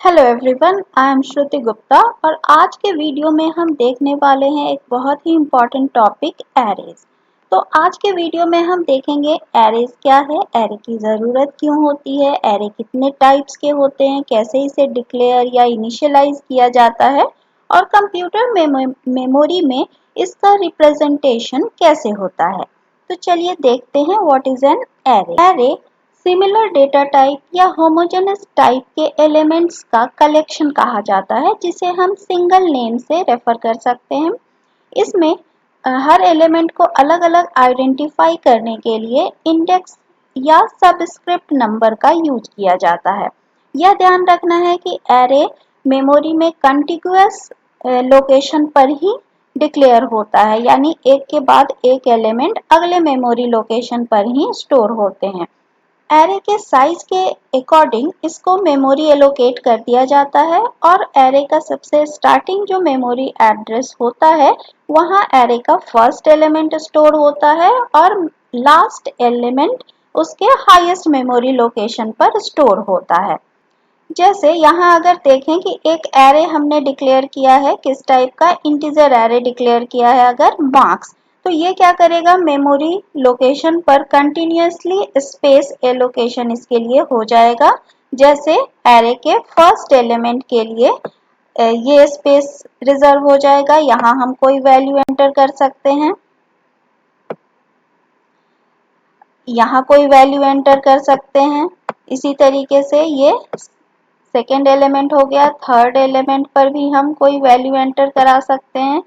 Hello everyone, I am श्रुति गुप्ता और आज के वीडियो में हम देखने वाले हैं एक बहुत ही इम्पोर्टेंट टॉपिक एरेज। तो आज के वीडियो में हम देखेंगे एरेज क्या है, एरे की ज़रूरत क्यों होती है, एरे कितने टाइप्स के होते हैं, कैसे इसे डिक्लेयर या इनिशियलाइज किया जाता है और कंप्यूटर मेमोरी में इसका रिप्रेजेंटेशन कैसे होता है। तो चलिए देखते हैं what is an array. Array similar data type या होमोजेनस टाइप के एलिमेंट्स का कलेक्शन कहा जाता है जिसे हम सिंगल नेम से रेफर कर सकते हैं। इसमें हर एलिमेंट को अलग अलग आइडेंटिफाई करने के लिए इंडेक्स या सबस्क्रिप्ट नंबर का यूज किया जाता है। यह ध्यान रखना है कि एरे मेमोरी में कंटिग्यूअस लोकेशन पर ही डिक्लेयर होता है, यानी एक के बाद एक एलिमेंट अगले मेमोरी लोकेशन पर ही स्टोर होते हैं। एरे के साइज के अकॉर्डिंग इसको मेमोरी एलोकेट कर दिया जाता है और एरे का सबसे स्टार्टिंग जो मेमोरी एड्रेस होता है वहाँ एरे का फर्स्ट एलिमेंट स्टोर होता है और लास्ट एलिमेंट उसके हाईएस्ट मेमोरी लोकेशन पर स्टोर होता है। जैसे यहाँ अगर देखें कि एक एरे हमने डिक्लेयर किया है, किस टाइप का, इंटीजर एरे डिक्लेयर किया है अगर मार्क्स, तो ये क्या करेगा, मेमोरी लोकेशन पर कंटिन्यूअसली स्पेस एलोकेशन इसके लिए हो जाएगा। जैसे एरे के फर्स्ट एलिमेंट के लिए ये स्पेस रिजर्व हो जाएगा, यहाँ हम कोई वैल्यू एंटर कर सकते हैं, यहाँ कोई वैल्यू एंटर कर सकते हैं। इसी तरीके से ये सेकेंड एलिमेंट हो गया, थर्ड एलिमेंट पर भी हम कोई वैल्यू एंटर करा सकते हैं,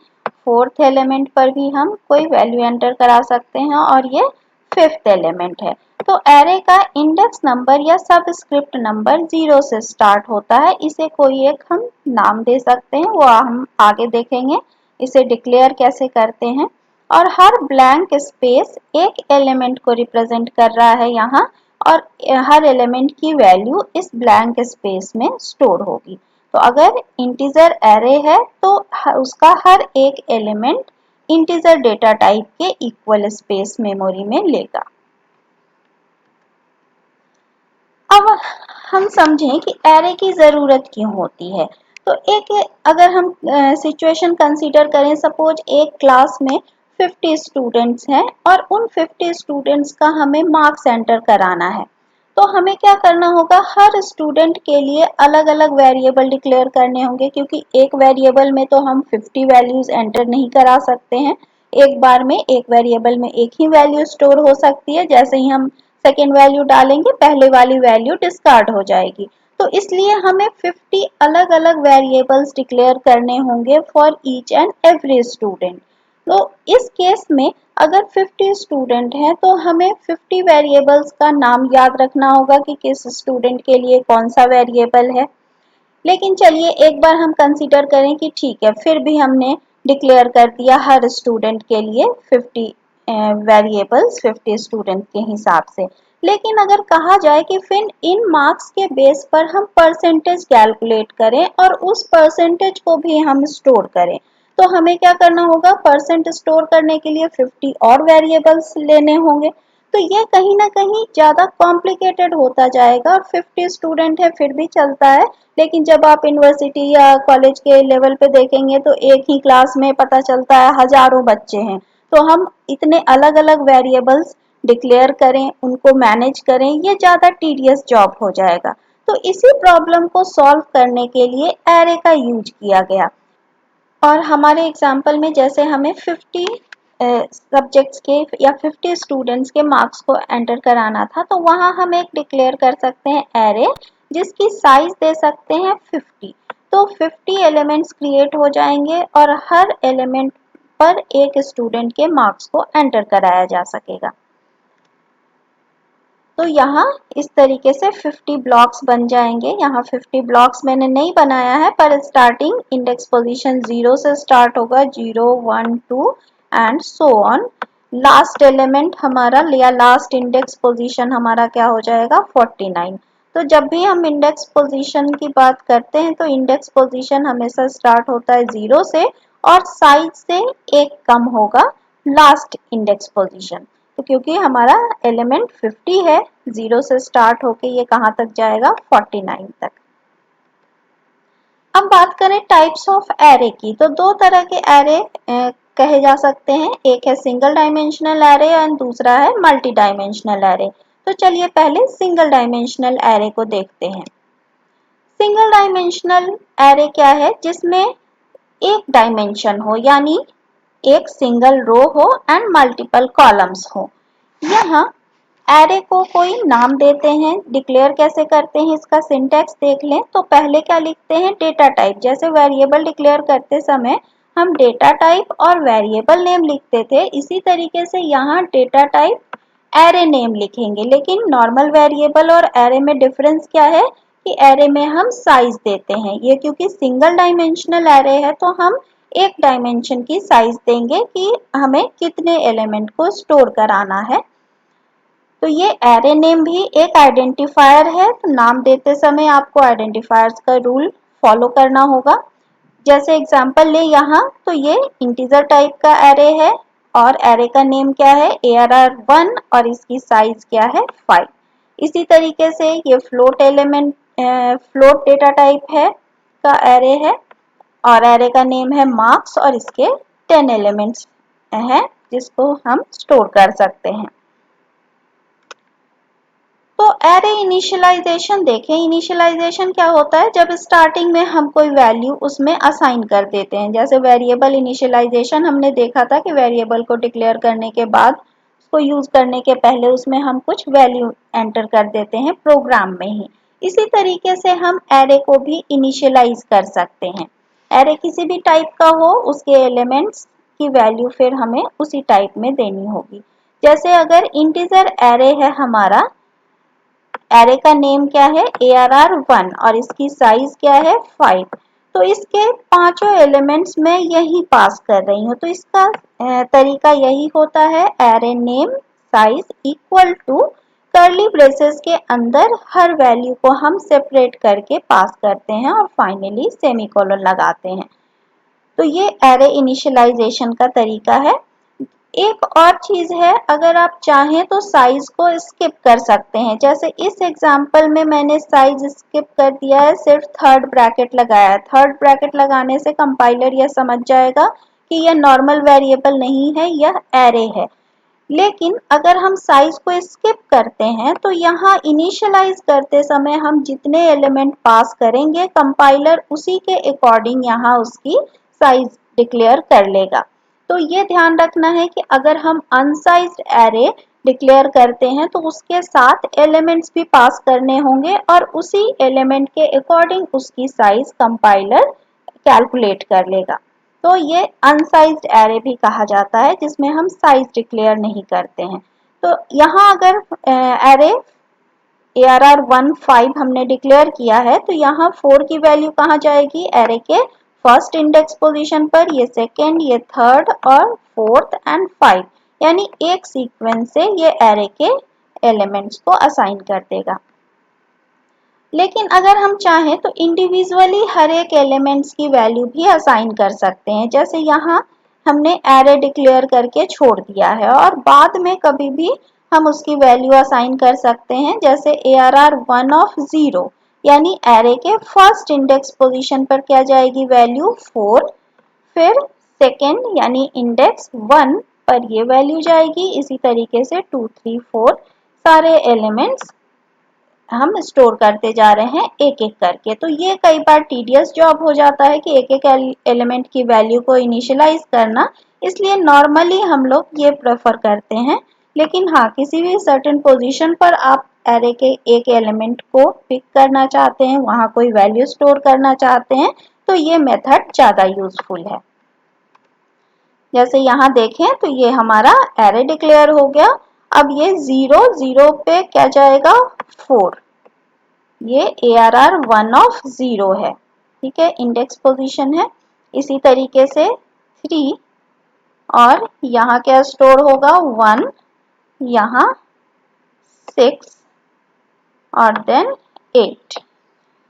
फोर्थ एलिमेंट पर भी हम कोई वैल्यू एंटर करा सकते हैं और ये फिफ्थ एलिमेंट है। तो एरे का इंडेक्स नंबर या सबस्क्रिप्ट नंबर 0 से स्टार्ट होता है। इसे कोई एक हम नाम दे सकते हैं, वो हम आगे देखेंगे इसे डिक्लेयर कैसे करते हैं। और हर ब्लैंक स्पेस एक एलिमेंट को रिप्रेजेंट कर रहा है यहाँ, और हर एलिमेंट की वैल्यू इस ब्लैंक स्पेस में स्टोर होगी। तो अगर इंटीजर एरे है तो उसका हर एक एलिमेंट इंटीजर डेटा टाइप के इक्वल स्पेस मेमोरी में लेगा। अब हम समझें कि एरे की ज़रूरत क्यों होती है। तो एक अगर हम सिचुएशन कंसीडर करें, सपोज एक क्लास में 50 स्टूडेंट्स हैं और उन 50 स्टूडेंट्स का हमें मार्क्स एंटर कराना है। तो हमें क्या करना होगा, हर स्टूडेंट के लिए अलग अलग वेरिएबल डिक्लेयर करने होंगे, क्योंकि एक वेरिएबल में तो हम 50 वैल्यूज एंटर नहीं करा सकते हैं। एक बार में एक वेरिएबल में एक ही वैल्यू स्टोर हो सकती है, जैसे ही हम सेकेंड वैल्यू डालेंगे पहले वाली वैल्यू डिस्कार्ड हो जाएगी। तो इसलिए हमें 50 अलग अलग वेरिएबल्स डिक्लेयर करने होंगे for each and every student. तो इस केस में अगर 50 स्टूडेंट हैं तो हमें 50 वेरिएबल्स का नाम याद रखना होगा कि किस स्टूडेंट के लिए कौन सा वेरिएबल है। लेकिन चलिए एक बार हम कंसीडर करें कि ठीक है, फिर भी हमने डिक्लेयर कर दिया हर स्टूडेंट के लिए 50 वेरिएबल्स 50 स्टूडेंट के हिसाब से। लेकिन अगर कहा जाए कि फिर इन मार्क्स के बेस पर हम परसेंटेज कैलकुलेट करें और उस परसेंटेज को भी हम स्टोर करें, तो हमें क्या करना होगा, परसेंट स्टोर करने के लिए 50 और वेरिएबल्स लेने होंगे। तो ये कहीं ना कहीं ज़्यादा कॉम्प्लिकेटेड होता जाएगा। और 50 स्टूडेंट है फिर भी चलता है, लेकिन जब आप यूनिवर्सिटी या कॉलेज के लेवल पे देखेंगे तो एक ही क्लास में पता चलता है हजारों बच्चे हैं। तो हम इतने अलग अलग वेरिएबल्स डिक्लेयर करें, उनको मैनेज करें, ये ज़्यादा टीडियस जॉब हो जाएगा। तो इसी प्रॉब्लम को सॉल्व करने के लिए एरे का यूज किया गया। और हमारे एग्जाम्पल में जैसे हमें 50 सब्जेक्ट्स के या 50 स्टूडेंट्स के मार्क्स को एंटर कराना था, तो वहाँ हम एक डिक्लेयर कर सकते हैं एरे, जिसकी साइज दे सकते हैं 50। तो 50 एलिमेंट्स क्रिएट हो जाएंगे और हर एलिमेंट पर एक स्टूडेंट के मार्क्स को एंटर कराया जा सकेगा। तो यहाँ इस तरीके से 50 ब्लॉक्स बन जाएंगे। यहाँ 50 ब्लॉक्स मैंने नहीं बनाया है, पर स्टार्टिंग इंडेक्स पोजीशन 0 से स्टार्ट होगा, 0 1 2 and so on. Last element हमारा या लास्ट इंडेक्स पोजीशन हमारा क्या हो जाएगा, 49। तो जब भी हम इंडेक्स पोजीशन की बात करते हैं तो इंडेक्स पोजीशन हमेशा स्टार्ट होता है 0 से और साइज से एक कम होगा लास्ट इंडेक्स पोजीशन। तो क्योंकि हमारा एलिमेंट 50 है, 0 से स्टार्ट होके ये कहाँ तक जाएगा, 49 तक। बात करें टाइप्स ऑफ एरे की, तो दो तरह के एरे कहे जा सकते हैं, एक है सिंगल डायमेंशनल एरे और दूसरा है मल्टी डायमेंशनल एरे। तो चलिए पहले सिंगल डायमेंशनल एरे को देखते हैं। सिंगल डायमेंशनल एरे क्या है, जिसमें एक डायमेंशन हो, यानी एक सिंगल रो हो एंड मल्टीपल कॉलम्स हो। यहाँ एरे को कोई नाम देते हैं, डिक्लेयर कैसे करते हैं इसका सिंटैक्स देख लें। तो पहले क्या लिखते हैं, डेटा टाइप। जैसे वेरिएबल डिक्लेयर करते समय हम डेटा टाइप और वेरिएबल नेम लिखते थे, इसी तरीके से यहाँ डेटा टाइप एरे नेम लिखेंगे। लेकिन नॉर्मल वेरिएबल और एरे में डिफरेंस क्या है कि एरे में हम साइज देते हैं। ये क्योंकि सिंगल डायमेंशनल एरे है तो हम एक डायमेंशन की साइज देंगे कि हमें कितने एलिमेंट को स्टोर कराना है। तो ये एरे नेम भी एक आइडेंटिफायर है, तो नाम देते समय आपको आइडेंटिफायर्स का रूल फॉलो करना होगा। जैसे एग्जांपल ले यहाँ, तो ये इंटीजर टाइप का एरे है और एरे का नेम क्या है, ARR1 और इसकी साइज क्या है 5। इसी तरीके से ये फ्लोट डेटा टाइप है का एरे है और एरे का नेम है मार्क्स और इसके 10 एलिमेंट्स हैं जिसको हम स्टोर कर सकते हैं। तो एरे इनिशियलाइजेशन देखें। इनिशियलाइजेशन क्या होता है, जब स्टार्टिंग में हम कोई वैल्यू उसमें असाइन कर देते हैं। जैसे वेरिएबल इनिशियलाइजेशन हमने देखा था कि वेरिएबल को डिक्लेयर करने के बाद उसको यूज करने के पहले उसमें हम कुछ वैल्यू एंटर कर देते हैं प्रोग्राम में ही। इसी तरीके से हम एरे को भी इनिशियलाइज कर सकते हैं। एरे किसी भी टाइप का हो, उसके एलिमेंट्स की वैल्यू फिर हमें उसी टाइप में देनी होगी। जैसे अगर इंटीजर एरे है हमारा, एरे का नेम क्या है ARR1 और इसकी साइज क्या है 5, तो इसके पांचों एलिमेंट्स में यही पास कर रही हूँ। तो इसका तरीका यही होता है, array name size equal to curly braces के अंदर हर वैल्यू को हम सेपरेट करके पास करते हैं और फाइनली सेमीकोलन लगाते हैं। तो ये एरे इनिशियलाइजेशन का तरीका है। एक और चीज है, अगर आप चाहें तो साइज को स्किप कर सकते हैं। जैसे इस एग्जांपल में मैंने साइज स्किप कर दिया है, सिर्फ थर्ड ब्रैकेट लगाया है। थर्ड ब्रैकेट लगाने से कंपाइलर यह समझ जाएगा कि यह नॉर्मल वेरिएबल नहीं है, यह एरे है। लेकिन अगर हम साइज को स्किप करते हैं तो यहाँ इनिशियलाइज करते समय हम जितने एलिमेंट पास करेंगे कंपाइलर उसी के अकॉर्डिंग यहाँ उसकी साइज डिक्लेयर कर लेगा। तो ये ध्यान रखना है कि अगर हम अनसाइज्ड एरे डिक्लेयर करते हैं तो उसके साथ एलिमेंट्स भी पास करने होंगे और उसी एलिमेंट के अकॉर्डिंग उसकी साइज कंपाइलर कैलकुलेट कर लेगा। तो ये अनसाइज्ड एरे भी कहा जाता है, जिसमें हम साइज डिक्लेयर नहीं करते हैं। तो यहाँ अगर एरे ARR15 हमने डिक्लेयर किया है तो यहाँ 4 की वैल्यू कहाँ जाएगी, एरे के फर्स्ट इंडेक्स पोजीशन पर, ये सेकेंड, ये थर्ड और फोर्थ एंड 5, यानी एक सीक्वेंस से ये एरे के एलिमेंट्स को असाइन कर देगा। लेकिन अगर हम चाहें तो इंडिविजुअली हर एक एलिमेंट्स की वैल्यू भी असाइन कर सकते हैं। जैसे यहाँ हमने एरे डिक्लेयर करके छोड़ दिया है और बाद में कभी भी हम उसकी वैल्यू असाइन कर सकते हैं। जैसे ARR1 ऑफ 0, यानी एरे के फर्स्ट इंडेक्स पोजीशन पर क्या जाएगी वैल्यू 4, फिर सेकेंड यानी इंडेक्स 1 पर ये वैल्यू जाएगी। इसी तरीके से 2, 3, 4 सारे एलिमेंट्स हम स्टोर करते जा रहे हैं एक एक करके। तो ये कई बार टीडियस जॉब हो जाता है कि एक एक एलिमेंट की वैल्यू को इनिशियलाइज करना, इसलिए नॉर्मली हम लोग ये प्रेफर करते हैं। लेकिन हाँ, किसी भी सर्टेन पोजीशन पर आप एरे के एक एलिमेंट को पिक करना चाहते हैं, वहां कोई वैल्यू स्टोर करना चाहते हैं, तो ये मेथड ज्यादा यूजफुल है। जैसे यहाँ देखें तो ये हमारा एरे डिक्लेयर हो गया। अब ये 0, 0 पे क्या जाएगा 4, ये ARR1 ऑफ 0 है, ठीक है, इंडेक्स पोजीशन है। इसी तरीके से 3 और यहाँ क्या स्टोर होगा 1, यहाँ 6 और देन 8।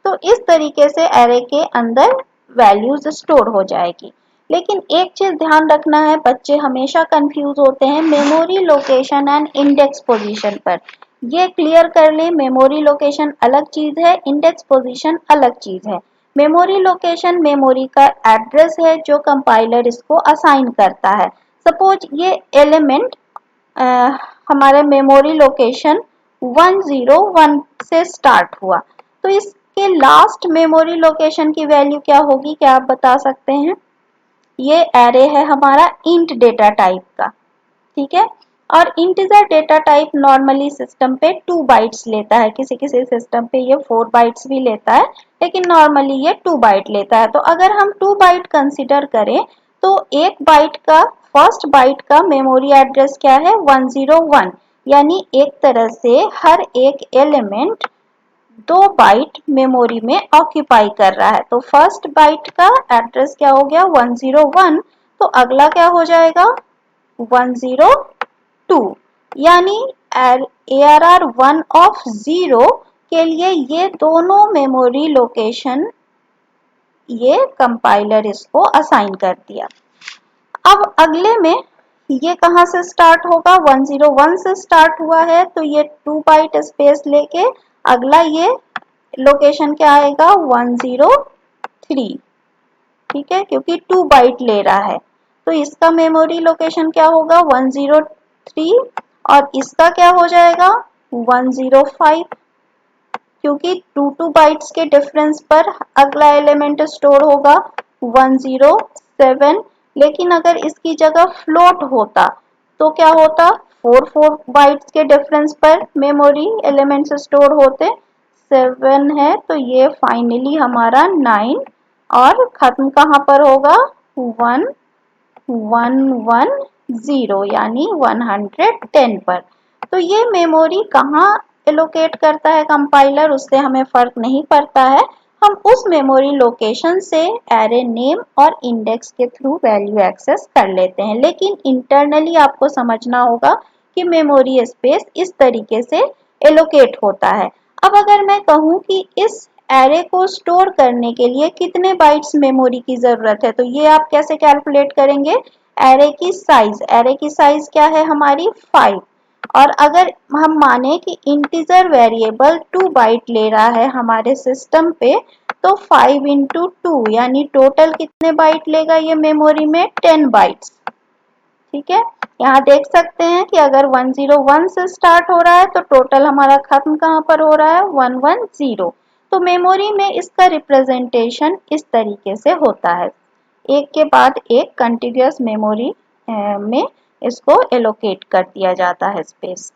तो इस तरीके से एरे के अंदर वैल्यूज स्टोर हो जाएगी। लेकिन एक चीज ध्यान रखना है, बच्चे हमेशा कंफ्यूज होते हैं memory location and index position पर। ये क्लियर कर लें, मेमोरी लोकेशन अलग चीज है, इंडेक्स पोजीशन अलग चीज है। मेमोरी लोकेशन मेमोरी का एड्रेस है जो कंपाइलर इसको असाइन करता है। सपोज ये एलिमेंट हमारे मेमोरी लोकेशन 101 से स्टार्ट हुआ, तो इसके लास्ट मेमोरी लोकेशन की वैल्यू क्या होगी, क्या आप बता सकते हैं? ये एरे है हमारा इंट डेटा टाइप का, ठीक है। और integer data type normally system पे 2 बाइट्स लेता है, किसी किसी सिस्टम पे ये 4 बाइट्स भी लेता है, लेकिन नॉर्मली ये 2 बाइट लेता है। तो अगर हम 2 बाइट कंसीडर करें तो एक बाइट का, फर्स्ट बाइट का मेमोरी एड्रेस क्या है, 101, यानी एक तरह से हर एक एलिमेंट 2 बाइट मेमोरी में ऑक्यूपाई कर रहा है। तो फर्स्ट बाइट का एड्रेस क्या हो गया, 101, तो अगला क्या हो जाएगा, 102, यानी ARR1 ऑफ 0 के लिए ये दोनों मेमोरी लोकेशन ये कंपाइलर इसको असाइन कर दिया। अब अगले में ये कहां से स्टार्ट होगा, 101 से स्टार्ट हुआ है, तो ये 2 बाइट स्पेस लेके अगला ये लोकेशन क्या आएगा, 103, ठीक है, क्योंकि 2 बाइट ले रहा है। तो इसका मेमोरी लोकेशन क्या होगा, 103, और इसका क्या हो जाएगा, 105, क्योंकि 2 बाइट्स के डिफरेंस पर अगला एलिमेंट स्टोर होगा 107। लेकिन अगर इसकी जगह फ्लोट होता तो क्या होता, 4 बाइट्स के डिफरेंस पर मेमोरी एलिमेंट्स स्टोर होते, 7 है तो ये फाइनली हमारा 9, और खत्म कहाँ पर होगा, 1110 यानी 110 पर। तो ये मेमोरी कहाँ एलोकेट करता है कंपाइलर, उससे हमें फर्क नहीं पड़ता है, हम उस मेमोरी लोकेशन से एरे नेम और इंडेक्स के थ्रू वैल्यू एक्सेस कर लेते हैं। लेकिन इंटरनली आपको समझना होगा कि मेमोरी स्पेस इस तरीके से एलोकेट होता है। अब अगर मैं कहूँ कि इस एरे को स्टोर करने के लिए कितने बाइट्स मेमोरी की जरूरत है, तो ये आप कैसे कैलकुलेट करेंगे, एरे की साइज क्या है हमारी 5, और अगर हम माने कि इंटीजर वेरिएबल 2 बाइट ले रहा है हमारे सिस्टम पे, तो 5 इंटू 2 यानी टोटल कितने बाइट लेगा ये मेमोरी में, 10 बाइट्स, ठीक है। यहाँ देख सकते हैं कि अगर 101 से स्टार्ट हो रहा है तो टोटल हमारा खत्म कहाँ पर हो रहा है, 110। तो मेमोरी में इसका रिप्रेजेंटेशन इस तरीके से होता है, एक के बाद एक कंटिन्यूअस मेमोरी में इसको एलोकेट कर दिया जाता है स्पेस।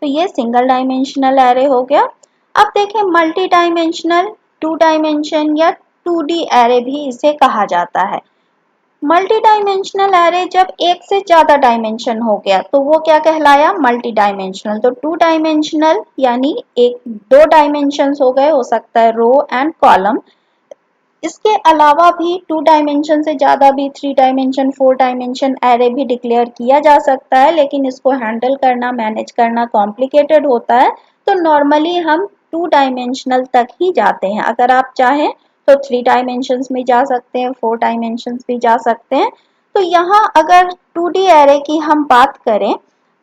तो ये सिंगल डायमेंशनल एरे हो गया। अब देखें मल्टी डायमेंशनल, 2 डायमेंशन या 2D एरे भी इसे कहा जाता है। मल्टी डायमेंशनल एरे जब एक से ज्यादा डायमेंशन हो गया तो वो क्या कहलाया, मल्टी डायमेंशनल। तो 2 डायमेंशनल यानी एक 2 डायमेंशंस हो गए, हो सकता है रो एंड कॉलम। इसके अलावा भी 2 डायमेंशन से ज्यादा भी 3 डायमेंशन 4 डायमेंशन एरे भी डिक्लेयर किया जा सकता है, लेकिन इसको हैंडल करना, मैनेज करना कॉम्प्लिकेटेड होता है। तो नॉर्मली हम 2 डायमेंशनल तक ही जाते हैं, अगर आप चाहें तो 3 डायमेंशंस में जा सकते हैं, 4 डायमेंशंस भी जा सकते हैं। तो यहाँ अगर 2D एरे की हम बात करें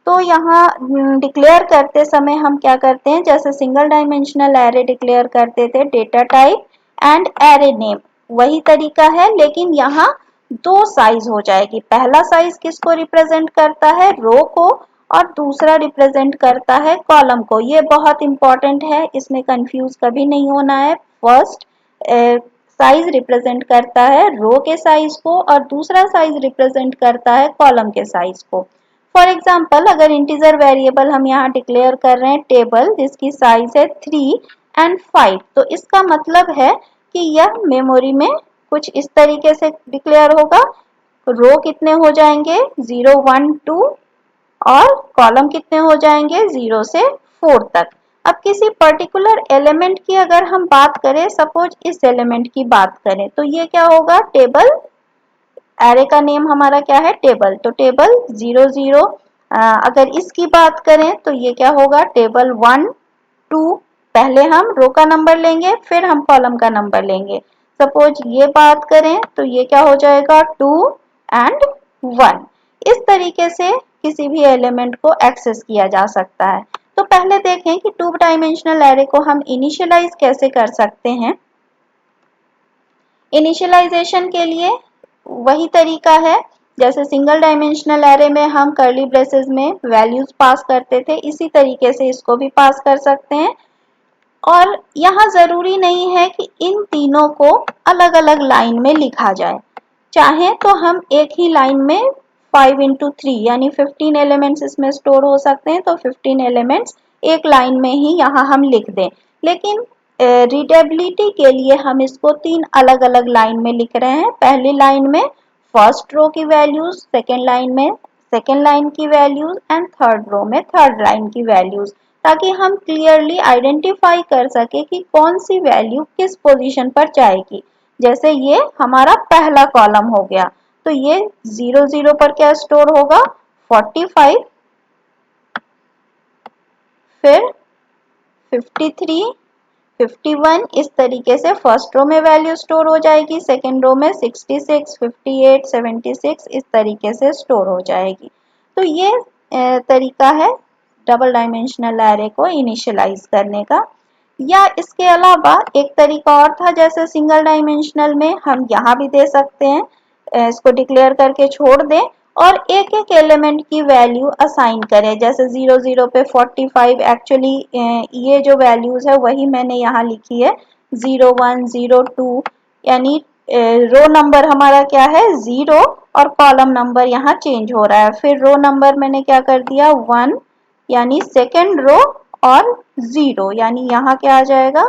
तो यहाँ डिक्लेयर करते समय हम क्या करते हैं, जैसे सिंगल डायमेंशनल एरे डिक्लेयर करते थे data type and array name, वही तरीका है, लेकिन यहाँ 2 साइज हो जाएगी। पहला साइज किसको रिप्रेजेंट करता है, रो को, और दूसरा रिप्रेजेंट करता है कॉलम को। ये बहुत इंपॉर्टेंट है, इसमें कंफ्यूज कभी नहीं होना है। फर्स्ट साइज रिप्रेजेंट करता है रो के साइज को और दूसरा साइज रिप्रेजेंट करता है कॉलम के साइज को। फॉर एग्जाम्पल अगर इंटीजर वेरिएबल हम यहाँ डिक्लेयर कर रहे हैं टेबल जिसकी साइज है 3 एंड 5, तो इसका मतलब है कि यह मेमोरी में कुछ इस तरीके से डिक्लेयर होगा, रो कितने हो जाएंगे 0 1 2 और कॉलम कितने हो जाएंगे 0 से 4 तक। अब किसी पर्टिकुलर एलिमेंट की अगर हम बात करें, सपोज इस एलिमेंट की बात करें, तो ये क्या होगा, टेबल, एरे का नेम हमारा क्या है, टेबल, तो टेबल 0 0। अगर इसकी बात करें तो ये क्या होगा, टेबल 1 2, पहले हम रो का नंबर लेंगे फिर हम कॉलम का नंबर लेंगे। सपोज ये बात करें तो ये क्या हो जाएगा, 2 एंड 1। इस तरीके से किसी भी एलिमेंट को एक्सेस किया जा सकता है। तो पहले देखें कि 2 डायमेंशनल एरे को हम इनिशियलाइज कैसे कर सकते हैं। इनिशियलाइजेशन के लिए वही तरीका है, जैसे सिंगल डायमेंशनल एरे में हम कर्ली ब्रेसेस में वैल्यूज पास करते थे, इसी तरीके से इसको भी पास कर सकते हैं। और यहाँ जरूरी नहीं है कि इन तीनों को अलग अलग लाइन में लिखा जाए, चाहे तो हम एक ही लाइन में 5 इंटू 3 यानी 15 एलिमेंट्स इसमें स्टोर हो सकते हैं, तो 15 एलिमेंट्स एक लाइन में ही यहाँ हम लिख दें। लेकिन रीडेबिलिटी के लिए हम इसको 3 अलग अलग लाइन में लिख रहे हैं। पहली लाइन में फर्स्ट रो की वैल्यूज, सेकेंड लाइन में सेकेंड लाइन की वैल्यूज एंड थर्ड रो में थर्ड लाइन की वैल्यूज, ताकि हम क्लियरली आइडेंटिफाई कर सके कि कौन सी वैल्यू किस पोजीशन पर जाएगी। जैसे ये हमारा पहला कॉलम हो गया, तो ये 0 0 पर क्या स्टोर होगा, 45, फिर 53, 51, इस तरीके से फर्स्ट रो में वैल्यू स्टोर हो जाएगी, सेकेंड रो में 66, 58, 76 इस तरीके से स्टोर हो जाएगी। तो ये तरीका है डबल डायमेंशनल एरे को इनिशियलाइज करने का। या इसके अलावा एक तरीका और था, जैसे सिंगल डायमेंशनल में हम यहाँ भी दे सकते हैं, इसको डिक्लेयर करके छोड़ दें और एक एक एलिमेंट की वैल्यू असाइन करें। जैसे 0 0 पे 45, एक्चुअली ये जो वैल्यूज है वही मैंने यहाँ लिखी है, 0 1 0 2, यानी रो नंबर हमारा क्या है 0 और कॉलम नंबर यहाँ चेंज हो रहा है। फिर रो नंबर मैंने क्या कर दिया 1 यानी सेकेंड रो, और 0 यानी यहाँ क्या आ जाएगा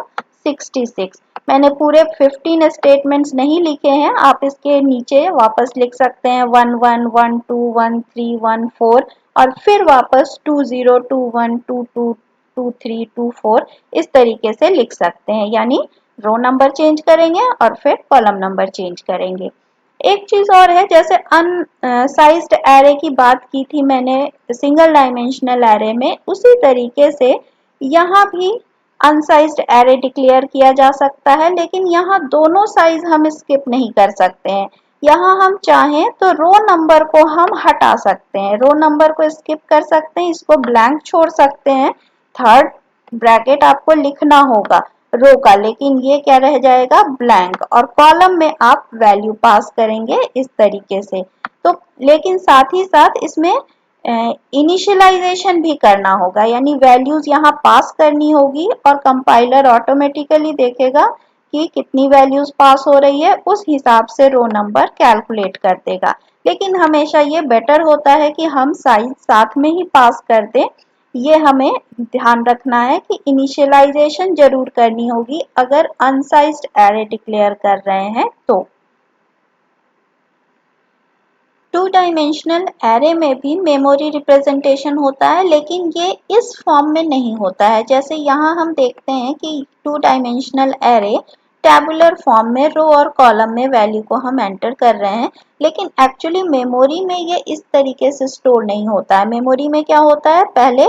66। मैंने पूरे 15 स्टेटमेंट्स नहीं लिखे हैं, आप इसके नीचे वापस लिख सकते हैं 1 1 1 2 1 3 1 4 और फिर वापस 2 0 2 1 2 2 2 3 2 4 इस तरीके से लिख सकते हैं, यानी रो नंबर चेंज करेंगे और फिर कॉलम नंबर चेंज करेंगे। एक चीज और है, जैसे अनसाइज्ड एरे की बात की थी मैंने सिंगल डायमेंशनल एरे में, उसी तरीके से यहाँ भी अनसाइज्ड एरे डिक्लेयर किया जा सकता है, लेकिन यहाँ दोनों साइज हम स्किप नहीं कर सकते हैं। यहाँ हम चाहें तो रो नंबर को हम हटा सकते हैं, रो नंबर को स्किप कर सकते हैं, इसको ब्लैंक छोड़ सकते हैं, थर्ड ब्रैकेट आपको लिखना होगा रो का, लेकिन ये क्या रह जाएगा ब्लैंक, और कॉलम में आप वैल्यू पास करेंगे इस तरीके से। तो लेकिन साथ ही साथ इसमें इनिशियलाइजेशन भी करना होगा, यानी वैल्यूज यहाँ पास करनी होगी और कंपाइलर ऑटोमेटिकली देखेगा कि कितनी वैल्यूज पास हो रही है, उस हिसाब से रो नंबर कैलकुलेट कर देगा। लेकिन हमेशा ये बेटर होता है कि हम साइज साथ में ही पास कर दें। ये हमें ध्यान रखना है कि इनिशियलाइजेशन जरूर करनी होगी अगर अनसाइज्ड एरे डिक्लेयर कर रहे हैं तो। टू डायमेंशनल एरे में भी मेमोरी रिप्रेजेंटेशन होता है, लेकिन ये इस फॉर्म में नहीं होता है। जैसे यहाँ हम देखते हैं कि two dimensional array tabular form में रो और कॉलम में वैल्यू को हम एंटर कर रहे हैं, लेकिन एक्चुअली मेमोरी में ये इस तरीके से स्टोर नहीं होता है। मेमोरी में क्या होता है, पहले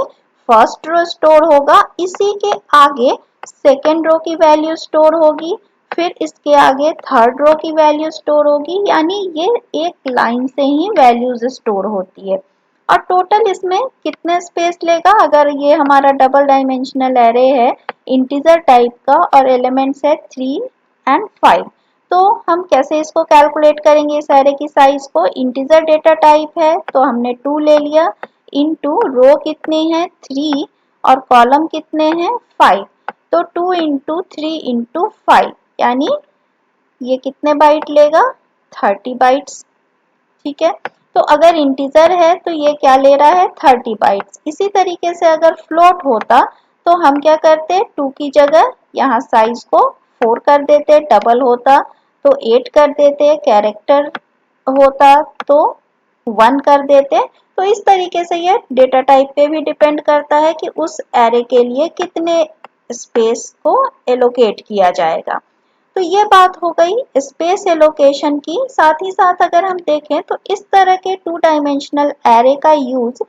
फर्स्ट रो स्टोर होगा, इसी के आगे सेकेंड रो की वैल्यू स्टोर होगी, फिर इसके आगे थर्ड रो की वैल्यू स्टोर होगी, यानी ये एक लाइन से ही वैल्यूज स्टोर होती है। और टोटल इसमें कितने स्पेस लेगा, अगर ये हमारा डबल डायमेंशनल एरे है इंटीजर टाइप का और एलिमेंट्स है 3 एंड 5, तो हम कैसे इसको कैलकुलेट करेंगे इस एरे की साइज को। इंटीजर डेटा टाइप है तो हमने 2 ले लिया, इनटू रो कितने हैं 3 और कॉलम कितने हैं 5, तो 2 इंटू 3 इंटू 5 यानी ये कितने बाइट लेगा 30 बाइट्स। ठीक है, तो अगर इंटीजर है तो ये क्या ले रहा है 30 बाइट्स। इसी तरीके से अगर फ्लोट होता तो हम क्या करते 2 की जगह यहाँ साइज को 4 कर देते, डबल होता तो 8 कर देते, कैरेक्टर होता तो 1 कर देते। तो इस तरीके से ये डेटा टाइप पे भी डिपेंड करता है कि उस एरे के लिए कितने स्पेस को एलोकेट किया जाएगा। तो ये बात हो गई स्पेस एलोकेशन की। साथ ही साथ अगर हम देखें तो इस तरह के टू डायमेंशनल एरे का यूज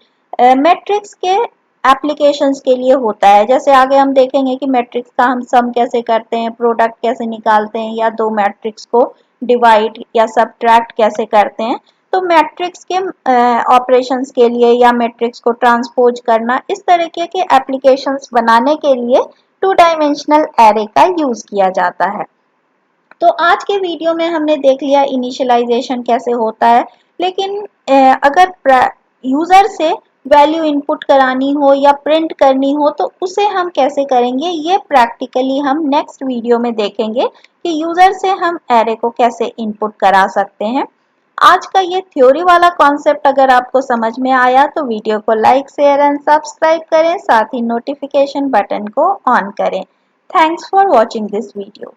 मैट्रिक्स के एप्लीकेशंस के लिए होता है। जैसे आगे हम देखेंगे कि मैट्रिक्स का हम सम कैसे करते हैं, प्रोडक्ट कैसे निकालते हैं, या दो मैट्रिक्स को डिवाइड या सब्ट्रैक्ट कैसे करते हैं। तो मैट्रिक्स के ऑपरेशंस के लिए या मैट्रिक्स को ट्रांसपोज करना, इस तरीके के एप्लीकेशंस बनाने के लिए टू डायमेंशनल एरे का यूज किया जाता है। तो आज के वीडियो में हमने देख लिया इनिशियलाइजेशन कैसे होता है, लेकिन अगर यूजर से वैल्यू इनपुट करानी हो या प्रिंट करनी हो तो उसे हम कैसे करेंगे, ये प्रैक्टिकली हम नेक्स्ट वीडियो में देखेंगे कि यूजर से हम एरे को कैसे इनपुट करा सकते हैं। आज का ये थ्योरी वाला कॉन्सेप्ट अगर आपको समझ में आया तो वीडियो को लाइक, शेयर एंड सब्सक्राइब करें, साथ ही नोटिफिकेशन बटन को ऑन करें। Thanks for watching this video.